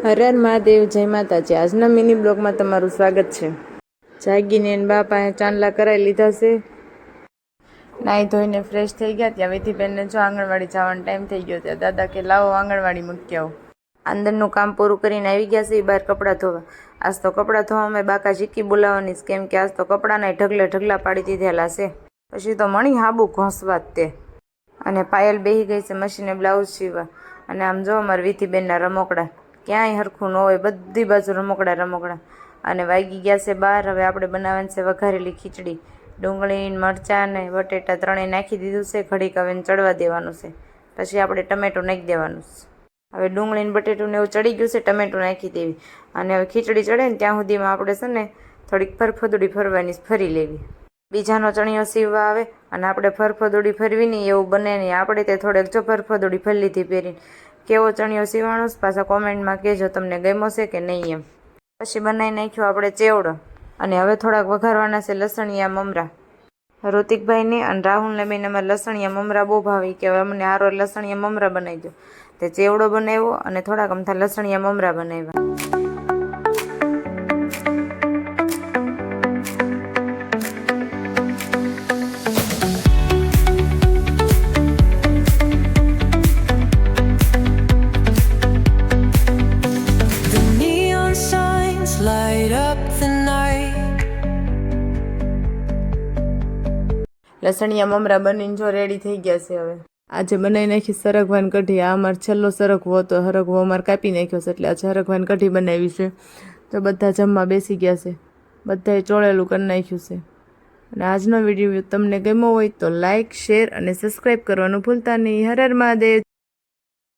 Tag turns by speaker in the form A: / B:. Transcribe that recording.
A: હર હર મહાદેવ, જય માતાજી। આજના મિની બ્લોગમાં તમારું સ્વાગત છે। જાગીને બાપાએ ચાંદલા કરાવી લીધા છે, નાહી ધોઈને ફ્રેશ થઈ ગયા। ત્યાં વિધિબેનને જો આંગણવાડી જવાનો ટાઈમ થઈ ગયો, ત્યાં દાદા કે લાવો આંગણવાડી મૂકી આવો। અંદરનું કામ પૂરું કરીને આવી ગયા છે બહાર કપડાં ધોવા। આજ તો કપડાં ધોવામાં બાકા ચીકી બોલાવવાની છે, કેમ કે આજ તો કપડાના ઢગલા પાડી દીધેલા છે। પછી તો મણી હાબુ ઘોંસવા તે અને પાયલ બેહી ગઈ છે મશીને બ્લાઉઝ સીવવા। અને આમ જો અમારા વિધિબેનના રમકડા ક્યાંય હરખું ન હોય, બધી બાજુ રમકડા। અને વાગી ગયા છે 12। હવે આપણે બનાવવાની છે વઘારેલી ખીચડી। ડુંગળી, મરચાં ને બટેટા ત્રણેય નાખી દીધું છે, ઘડીક હવે ચડવા દેવાનું છે, પછી આપણે ટમેટું નાખી દેવાનું છે। હવે ડુંગળી ને બટેટું ને એવું ચડી ગયું છે, ટમેટું નાખી દેવી અને હવે ખીચડી ચડે ને ત્યાં સુધીમાં આપણે છે ને થોડીક ફરફદુડી ફરવાની ફરી લેવી। બીજાનો ચણિયો સીવવા આવે અને આપણે ફરફદુડી ફરવી નહીં એવું બને નહીં। આપણે તે થોડેક જો ફરફદુડી ફરી લીધી પહેરીને, કેવો ચણિયો સીવાણો પાછા કોમેન્ટમાં કહેજો તમને ગમ્યો છે કે નહીં એમ। પછી બનાવી નાખ્યો આપણે ચેવડો અને હવે થોડાક વઘારવાના છે લસણિયા મમરા। ઋતિકભાઈને અને રાહુલને બેને અમારે લસણિયા મમરા બહુ ભાવે, કે હવે અમને હારો લસણિયા મમરા બનાવી દો। તે ચેવડો બનાવ્યો અને થોડાક અમથા લસણિયા મમરા બનાવ્યા। લસણિયા મમરા બનીને જો રેડી થઈ ગયા છે। હવે આજે બનાવી નાખી સરગવાની કઢી। આ અમારે છેલ્લો સરગવો હતો, હરગવો અમારે કાપી નાખ્યો છે, એટલે આજે સરગવાની કઢી બનાવી છે। તો બધા જમવા બેસી ગયા છે, બધાએ ચોળેલું કરી નાખ્યું છે। અને આજનો વિડીયો તમને ગમ્યો હોય તો લાઇક, શેર અને સબસ્ક્રાઈબ કરવાનું ભૂલતા નહીં। હર હર મહાદેવ।